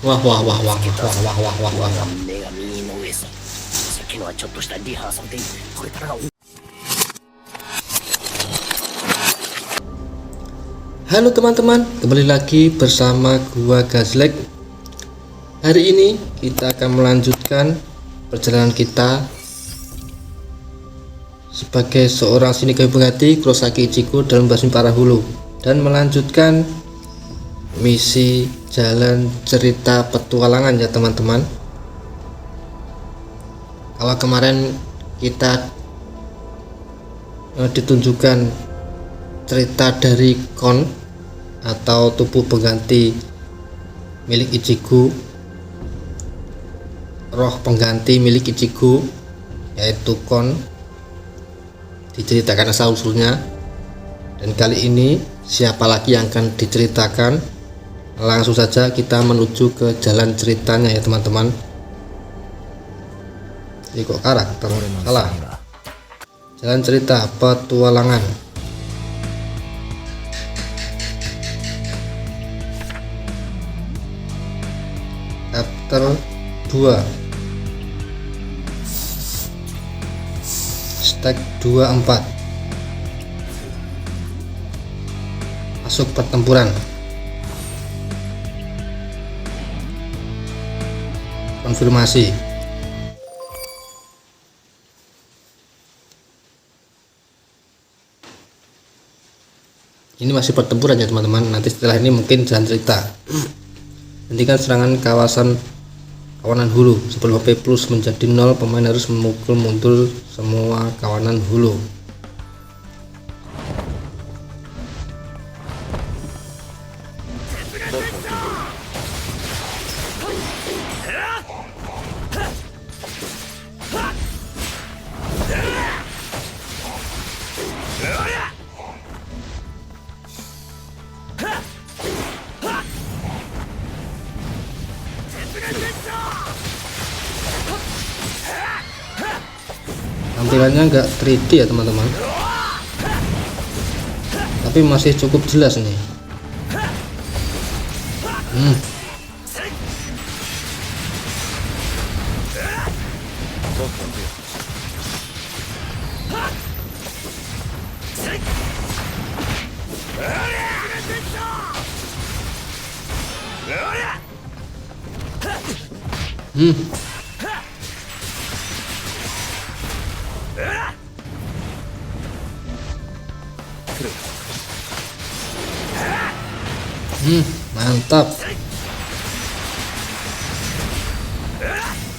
Wah wah wah wah wah wah wah wah wah wah wah. 目が右の上さ。さっきのはちょっとしたリハーサルで、これからが Halo teman-teman, kembali lagi bersama gua Gazlek. Hari ini kita akan melanjutkan perjalanan kita sebagai seorang Shinigami pengganti Kurosaki Ichigo dalam Basmi Parahulu, dan melanjutkan misi jalan cerita petualangan ya teman-teman. Kalau kemarin kita ditunjukkan cerita dari Kon atau tubuh pengganti milik Ichigo, roh pengganti milik Ichigo yaitu Kon, diceritakan asal usulnya. Dan kali ini siapa lagi yang akan diceritakan? Langsung saja kita menuju ke jalan ceritanya ya teman-teman. Ini kok karakter salah. Jalan cerita petualangan. Chapter 2, Stack 24. Masuk pertempuran. Konfirmasi. Ini masih pertempuran ya teman-teman. Nanti setelah ini mungkin jalan cerita. Hentikan serangan kawasan kawanan hulu. Sebelum HP plus menjadi 0, pemain harus memukul mundur semua kawanan hulu. Tampilannya enggak 3D ya teman-teman, tapi masih cukup jelas nih. Mantap.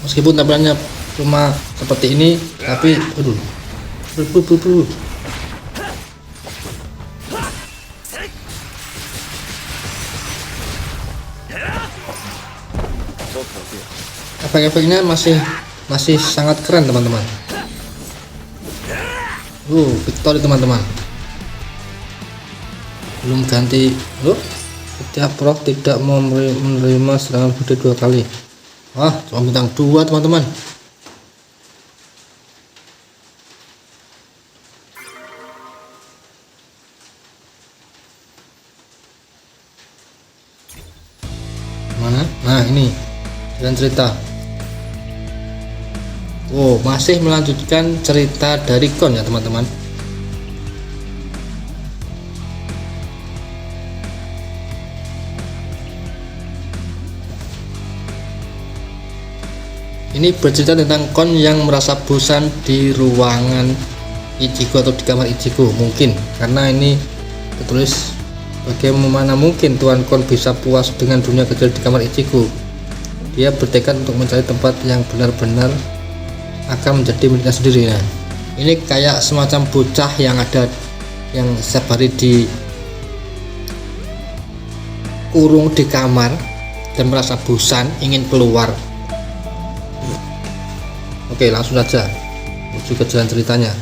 Meskipun tampilannya cuma seperti ini, tapi aduh, efek-efeknya masih sangat keren teman-teman. Victory teman-teman. Belum ganti. Setiap roh tidak mau menerima serangan lebih dari 2 kali. Wah, cuma bintang 2 teman-teman. Mana? Nah ini jalan cerita. Masih melanjutkan cerita dari Kon ya teman-teman. Ini bercerita tentang Kon yang merasa bosan di ruangan Ichigo atau di kamar Ichigo. Mungkin karena ini tertulis bagaimana mungkin Tuan Kon bisa puas dengan dunia kecil di kamar Ichigo. Dia bertekad untuk mencari tempat yang benar-benar akan menjadi miliknya sendiri. Nah, ini kayak semacam bocah yang ada yang setiap hari di kurung di kamar dan merasa bosan ingin keluar. Oke, langsung saja menuju ke jalan ceritanya.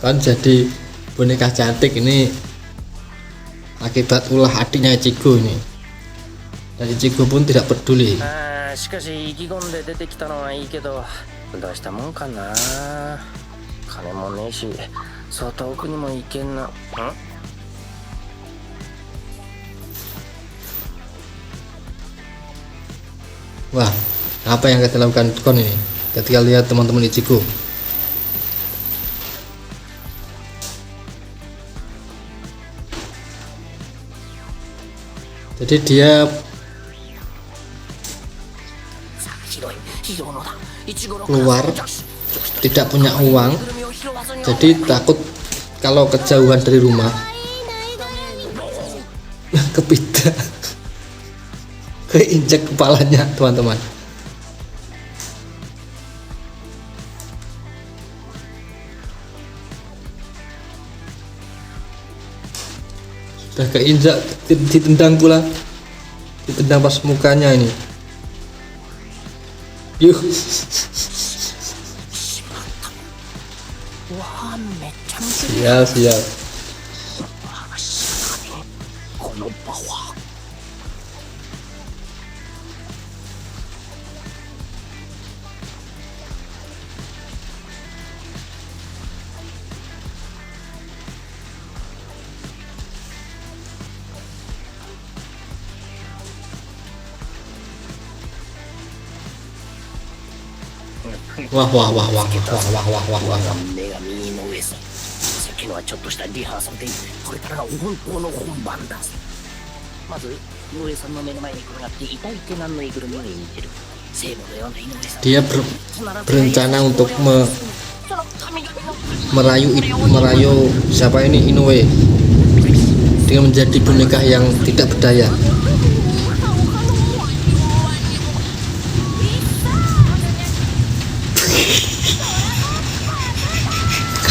Kan jadi boneka cantik ini akibat ulah adiknya Ichigo ini, dan Ichigo pun tidak peduli. しかし意気込んで出てきたのはいいけど、どうしたもんかな。金もねえし、そう遠くにも行けんな。Wah, apa yang kita lakukan Kon ini ketika lihat teman-teman Ichigo? Jadi dia keluar tidak punya uang, jadi takut kalau kejauhan dari rumah kepidak, keinjak kepalanya teman-teman. Sudah keinjak, ditendang pula, ditendang pas mukanya ini. Yuh. Sial, sial. Wah, wah, wah, wah, wah, wah, wah, wah, wah, wah. さっきのはちょっとしたリハーサルで、これからが本当の本番だ。まず井上さんの目の前に転がって痛い手なんぬいぐるみを演じる。聖母のような井上さん。 Dia berencana untuk merayu siapa ini, Inoue, dengan menjadi boneka yang tidak berdaya.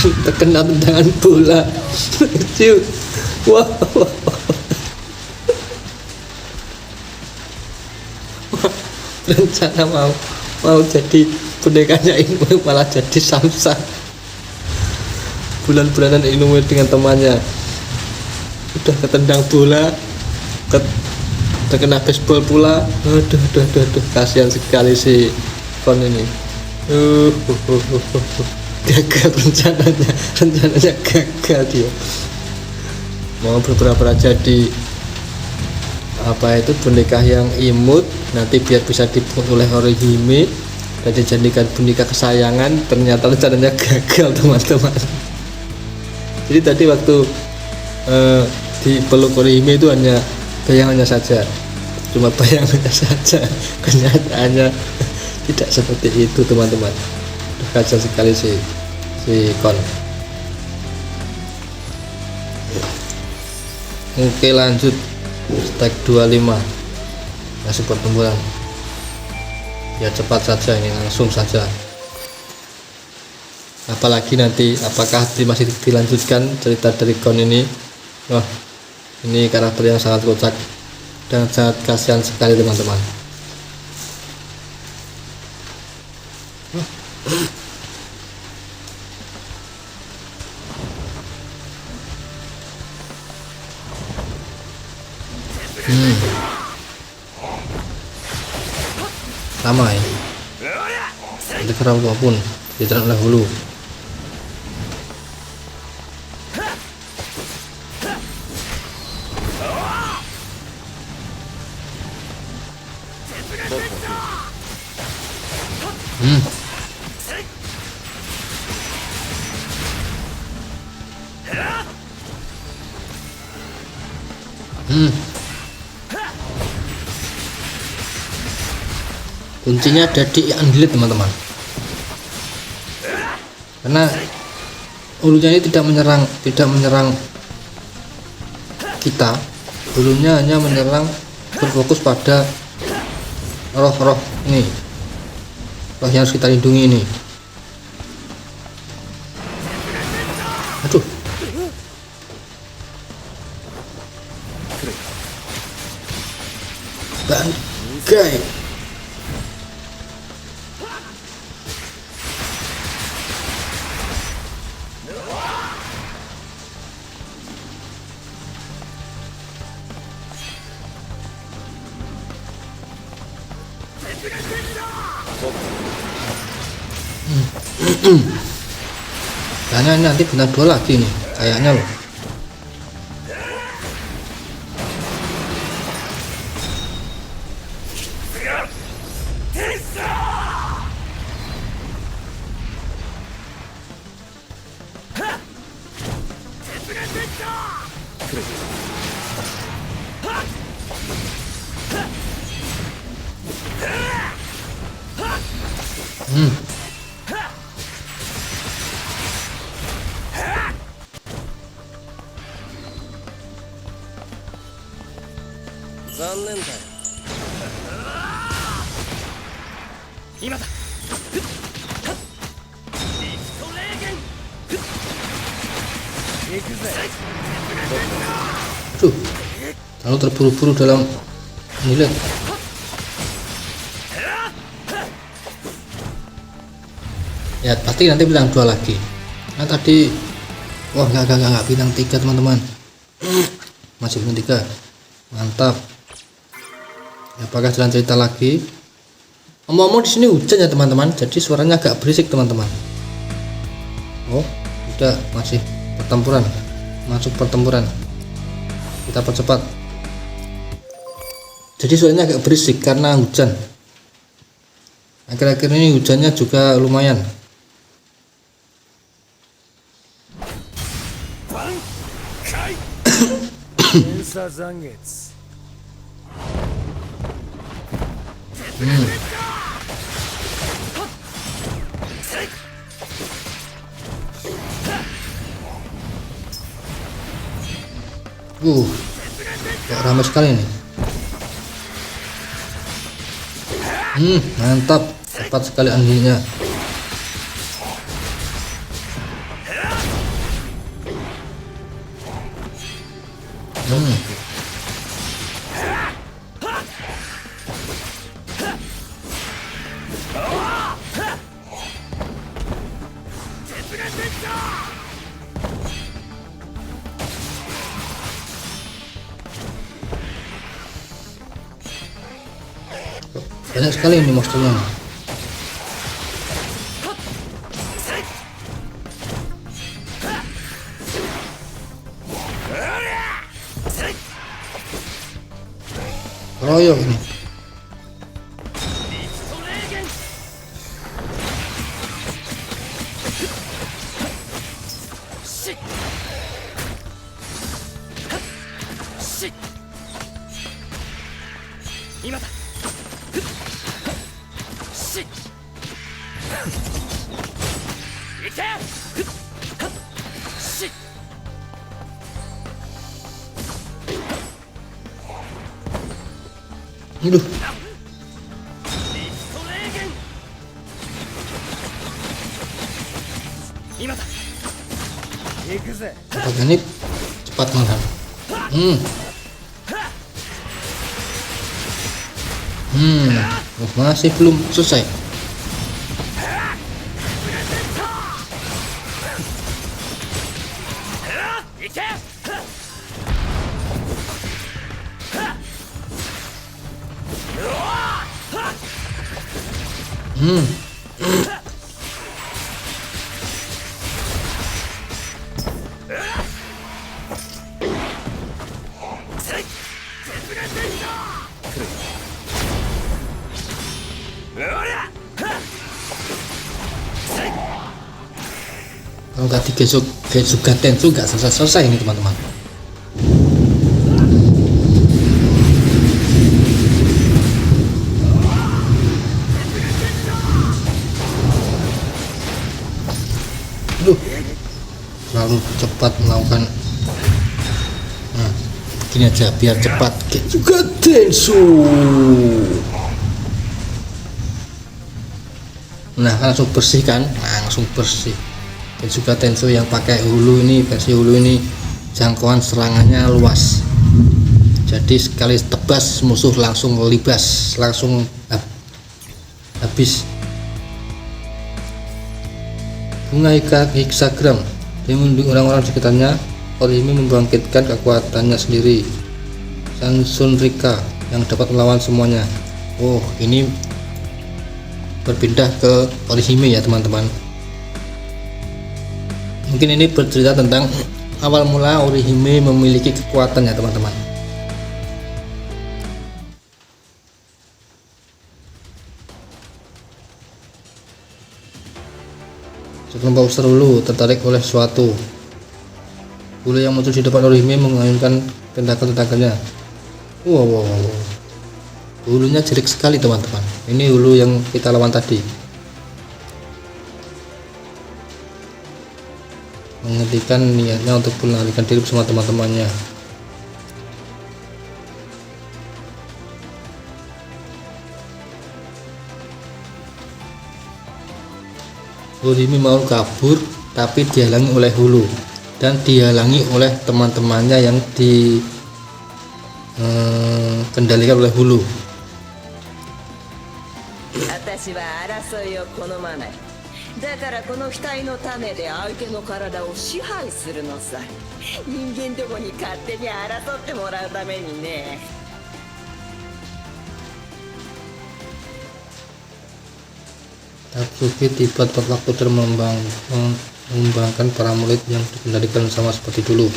Terkena tendangan bola. Kecil. Wah, wah, wah. Rencana mau jadi bonekanya Inoue malah jadi Samsa. Bulan-bulanan Inoue dengan temannya udah ketendang bola, terkena baseball pula. Aduh, kasihan sekali si Kon ini. Gagal rencananya gagal dia. Mau berpura-pura jadi apa itu boneka yang imut, nanti biar bisa dibuat oleh Orihime dan dijadikan boneka kesayangan, ternyata rencananya gagal teman-teman. Jadi tadi waktu dipeluk Orihime itu hanya bayangannya saja, cuma bayangannya saja, kenyataannya tidak seperti itu teman-teman. Kacau sekali si Kon. Oke, lanjut stack 25, masih pertempuran ya, cepat saja ini, langsung saja. Apalagi nanti apakah masih dilanjutkan cerita dari Kon ini. Wah, ini karakter yang sangat kocak dan sangat kasihan sekali teman-teman. Lama ya, tidak kira apapun tidak oleh hulu. Kuncinya ada di andilit teman-teman, karena hulunya ini tidak menyerang kita, hulunya hanya menyerang, berfokus pada roh-roh ini, roh yang harus kita lindungi ini. Aduh, bangkai. Kayaknya ini nanti bintang 2 lagi nih kayaknya loh. Aduh, terlalu terburu-buru dalam ini. Ya pasti nanti bintang 2 lagi. Nah tadi, wah enggak bintang 3 teman-teman. Masih bintang 3, mantap. Ya, apakah jalan cerita lagi? Omong-omong di sini hujan ya teman-teman, jadi suaranya agak berisik teman-teman. Oh, udah masih pertempuran, masuk pertempuran. Kita percepat. Jadi suaranya agak berisik karena hujan. Akhir-akhir ini hujannya juga lumayan. Kok ramai sekali nih. Mantap, cepat sekali anjingnya. Banyak sekali ini monsternya. Royok ini. Aduh. Apakah ini cepat malah. Masih belum selesai. Kalau tadi Getsuga Tensu nggak selesai ini teman-teman. Terlalu cepat melakukan. Nah, begini aja biar cepat. Getsuga Tensu. Nah, langsung bersih kan? Langsung bersih. Getsuga Tensu yang pakai hulu ini, versi hulu ini jangkauan serangannya luas. Jadi sekali tebas musuh langsung libas, langsung habis. Bunga hexagram dia melindungi orang-orang sekitarnya. Orihime membangkitkan kekuatannya sendiri. Sansun Rika yang dapat melawan semuanya. Oh, ini berpindah ke Orihime ya teman-teman. Mungkin ini bercerita tentang awal mula Orihime memiliki kekuatan ya teman-teman. Sekelompok user Hulu tertarik oleh sesuatu. Hulu yang muncul di depan Orihime mengayunkan tentakel-tentakelnya. Wow. Hulunya jelek sekali teman-teman. Ini hulu yang kita lawan tadi. Menghentikan niatnya untuk melarikan diri bersama teman-temannya. Orihime mau kabur tapi dihalangi oleh Hulu dan dihalangi oleh teman-temannya yang dikendalikan oleh Hulu. 私は争いを好まない。だからこの額の種で相手の体を支配するのさ。人間どもに勝手に争ってもらうためにね。 Tatsuki tiba tepat waktu dan mengembangkan para murid yang dikendalikan sama seperti dulu.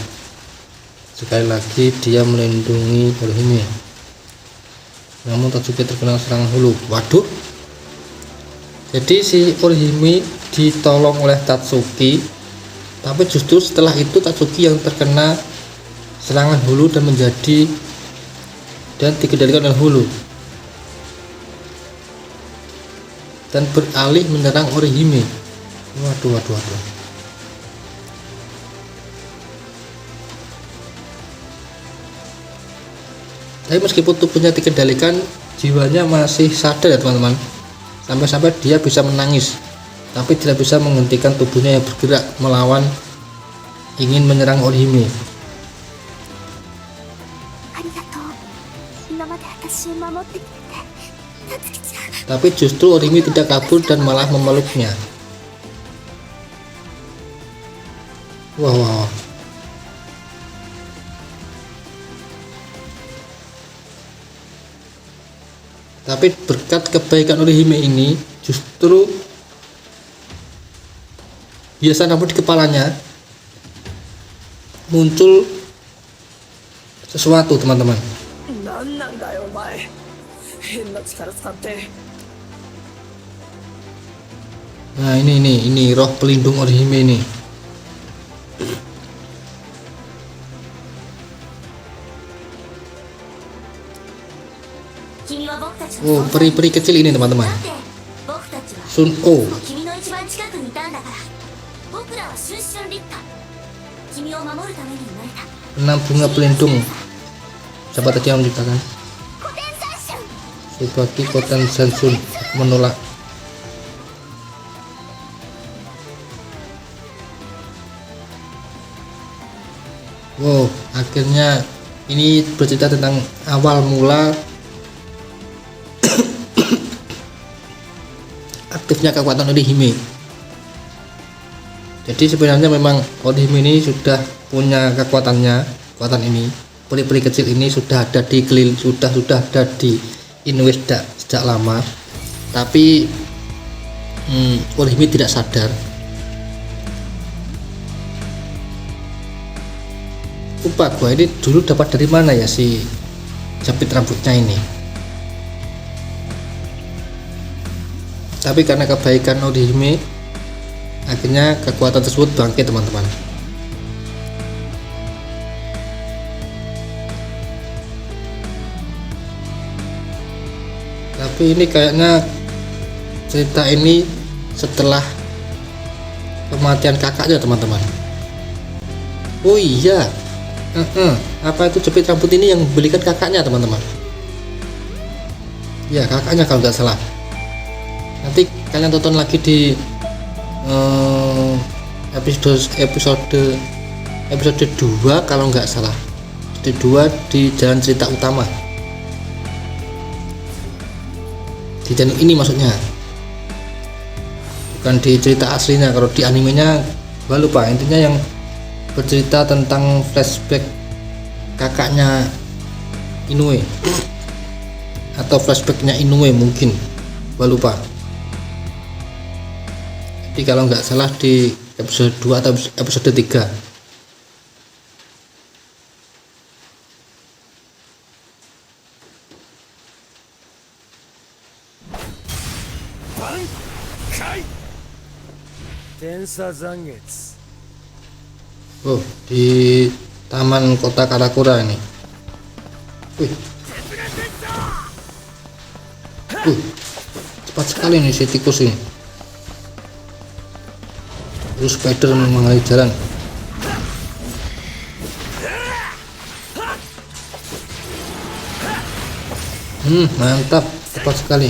Sekali lagi dia melindungi Orihime. Namun Tatsuki terkena serangan Hulu. Waduh. Jadi si Orihime ditolong oleh Tatsuki, tapi justru setelah itu Tatsuki yang terkena serangan Hulu dan dikendalikan oleh Hulu dan beralih menyerang Orihime. Waduh. Tapi meskipun tubuhnya dikendalikan, jiwanya masih sadar ya teman-teman. Sampai-sampai dia bisa menangis, tapi tidak bisa menghentikan tubuhnya yang bergerak melawan ingin menyerang Orihime. Tapi justru Orihime tidak kabur dan malah memeluknya. Wow. Tapi berkat kebaikan Orihime ini, justru biasa rambut di kepalanya muncul sesuatu teman-teman. なんなんだよお前。変な力使って。 Nah ini roh pelindung Orihime ini. Oh, peri-peri kecil ini teman-teman. Sun-Oh. 6 bunga pelindung. Siapa tadi yang menciptakan? Tsubaki Koten Sansun menolak. Wow, akhirnya ini bercerita tentang awal mula aktifnya kekuatan Orihime. Jadi sebenarnya memang Orihime ini sudah punya kekuatan ini. Peri-peri kecil ini sudah ada di sudah ada di Inoue sejak lama. Tapi Orihime tidak sadar. Lupa gua ini dulu dapat dari mana ya si jepit rambutnya ini. Tapi karena kebaikan Orihime, akhirnya kekuatan tersebut bangkit teman-teman. Tapi ini kayaknya cerita ini setelah kematian kakaknya teman-teman. Oh iya. Apa itu jepit rambut ini yang belikan kakaknya teman-teman? Ya kakaknya kalau nggak salah. Nanti kalian tonton lagi di episode 2 kalau nggak salah. Episode 2 di jalan cerita utama. Di channel ini maksudnya. Bukan di cerita aslinya. Kalau di animenya gua lupa. Intinya yang bercerita tentang flashback kakaknya Inoue atau flashbacknya Inoue mungkin, gua lupa. Jadi kalau nggak salah di episode 2 atau episode 3. Oh, di taman kota Karakura ini. Wih. Cepat sekali nih si tikus ini. Terus spider mengaliri jalan. Mantap, cepat sekali.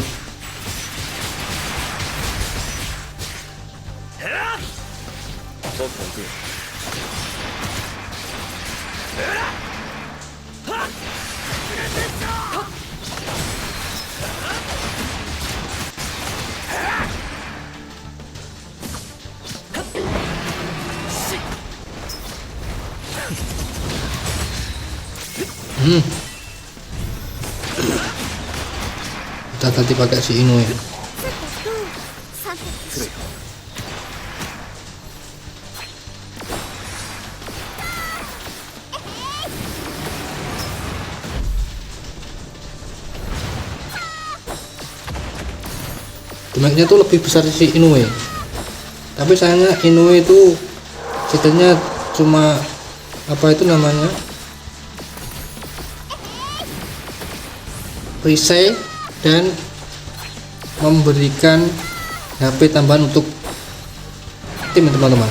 Kita tadi pakai si Inoue. Damage-nya tuh lebih besar si Inoue, tapi sayangnya Inoue itu setidaknya cuma apa itu namanya, perisai dan memberikan HP tambahan untuk tim teman-teman.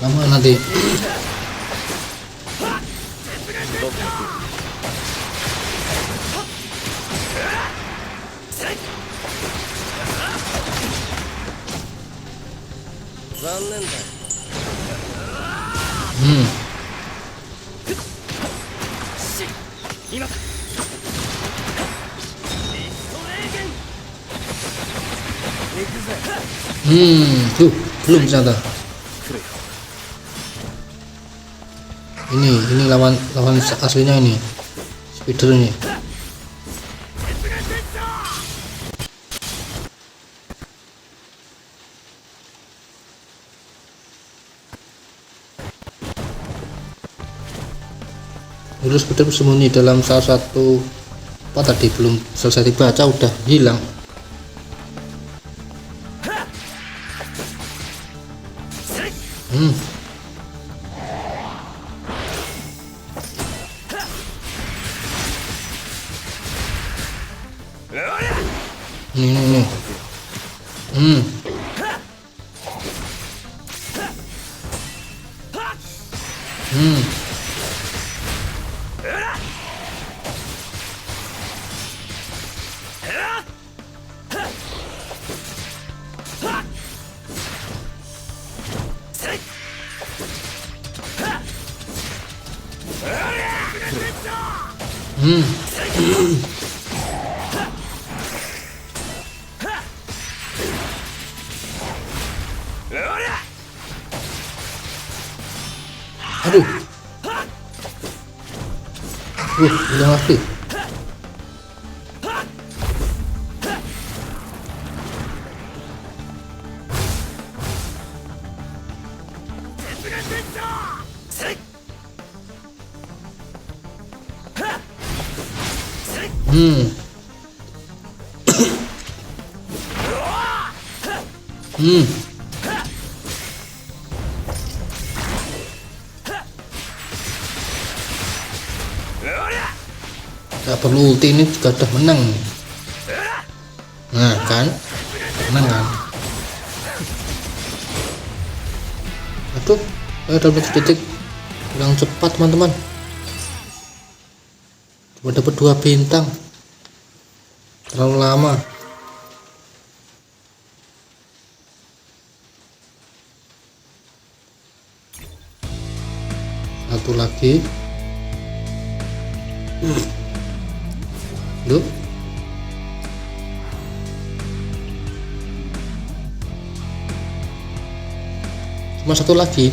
Lama nanti. Tuh, belum ternyata. Ini lawan aslinya ini. Spider ini. Dulu Spider bersembunyi dalam salah satu apa tadi, belum selesai dibaca udah hilang. Ini. Aduh. Hilang lagi. Gak perlu ulti, ini juga udah menang. Nah kan, menang kan. Aduh, dapat sedikit kurang cepat teman-teman. Cuma dapat 2 bintang, terlalu lama. Satu lagi. Loh. Cuma satu lagi.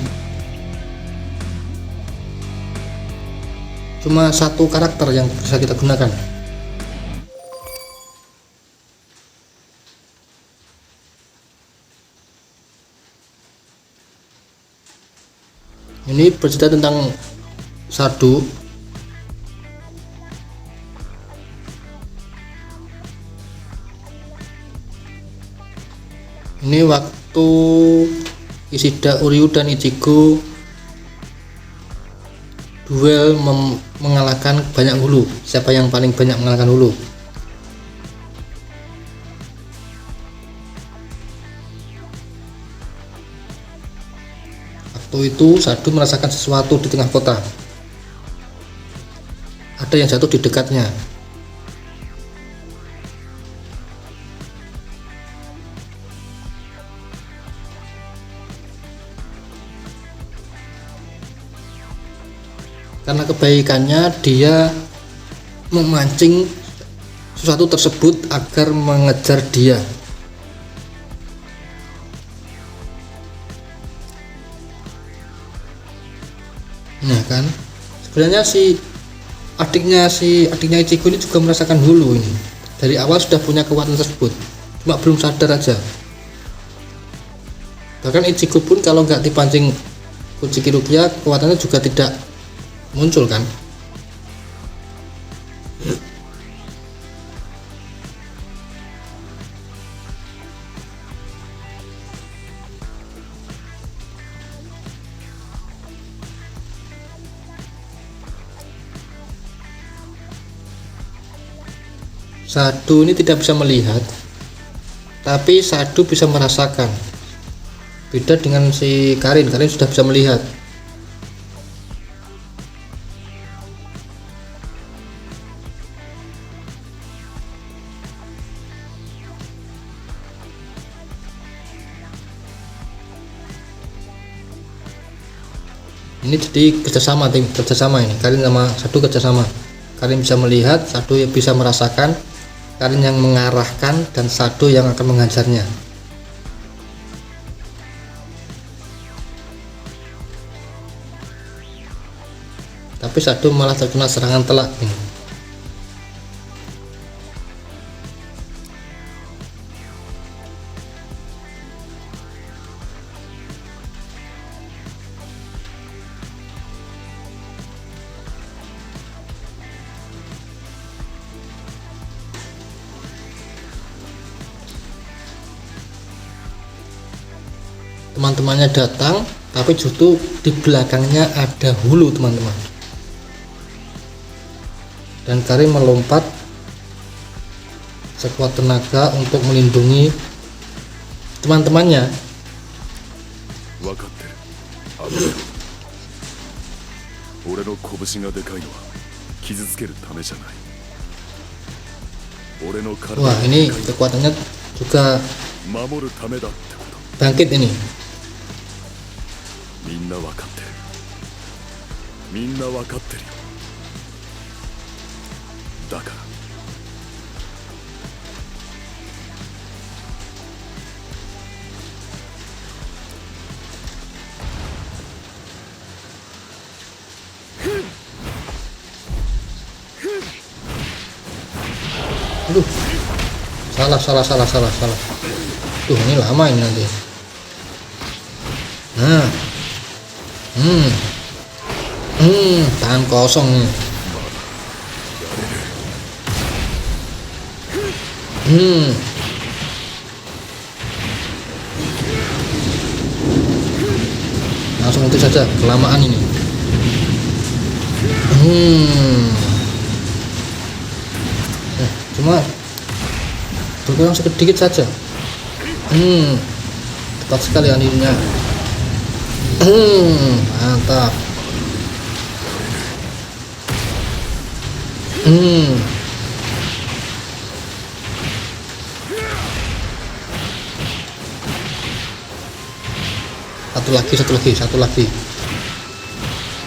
cuma satu karakter yang bisa kita gunakan. Ini bercerita tentang Sadu. Ini waktu Ishida, Uryu dan Ichigo duel mengalahkan banyak hulu. Siapa yang paling banyak mengalahkan hulu? Waktu itu Sadu merasakan sesuatu di tengah kota. Ada yang jatuh di dekatnya. Karena kebaikannya dia memancing sesuatu tersebut agar mengejar dia. Nah kan, sebenarnya adiknya Ichigo ini juga merasakan hulu ini. Dari awal sudah punya kekuatan tersebut, cuma belum sadar aja. Bahkan Ichigo pun kalau nggak dipancing Kuchiki Rukia, kekuatannya juga tidak muncul kan. Sadu ini tidak bisa melihat, tapi Sadu bisa merasakan. Beda dengan si Karin sudah bisa melihat. Ini jadi kerjasama ini. Karin sama Sadu kerjasama. Karin bisa melihat, Sadu bisa merasakan. Karin yang mengarahkan dan Sadu yang akan menghajarnya. Tapi Sadu malah terkena serangan telak ini. Teman-temannya datang, tapi justru di belakangnya ada hulu teman-teman. Dan Karin melompat sekuat tenaga untuk melindungi teman-temannya. Wah, ini kekuatannya juga bangkit ini. みんな分かってるみんな分かってるよだから Aduh, salah. Tuh, ini lama ini nanti. Nah, tahan kosong nih. Langsung ulti saja, kelamaan ini. Cuma berkurang sedikit saja. Tepat sekali anilnya. Mantap. Satu lagi.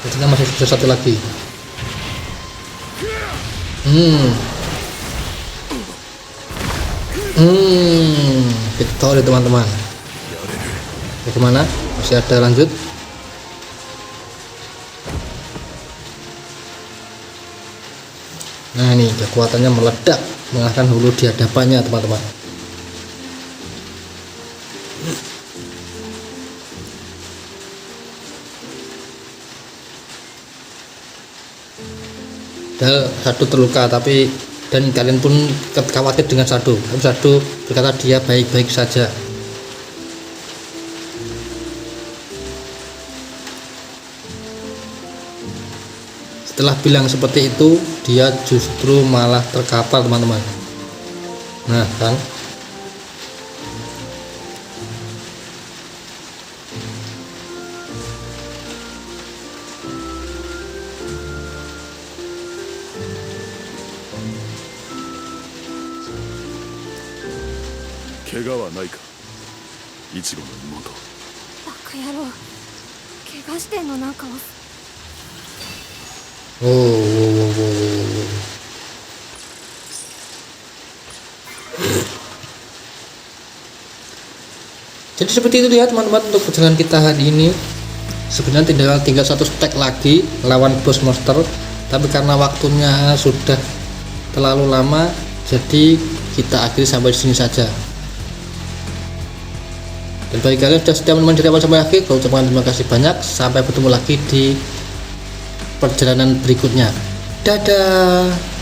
Ternyata masih bisa satu lagi. Victory teman-teman. Bagaimana? Masih ada lanjut? Nah ini kekuatannya meledak mengalahkan hulu di hadapannya teman-teman. Dan Sado terluka dan kalian pun khawatir dengan Sado. Tapi Sado berkata dia baik-baik saja. Setelah bilang seperti itu, dia justru malah terkapar teman-teman. Nah kan,怪我はないか、イチゴの妹。バカ野郎怪我してんのなんかは Jadi seperti itu ya teman-teman untuk perjalanan kita hari ini. Sebenarnya tinggal satu stack lagi lawan boss monster, tapi karena waktunya sudah terlalu lama, jadi kita akhiri sampai sini saja. Dan bagi kalian sudah setia menonton dari awal sampai akhir, saya ucapkan terima kasih banyak. Sampai bertemu lagi di perjalanan berikutnya. Dadah.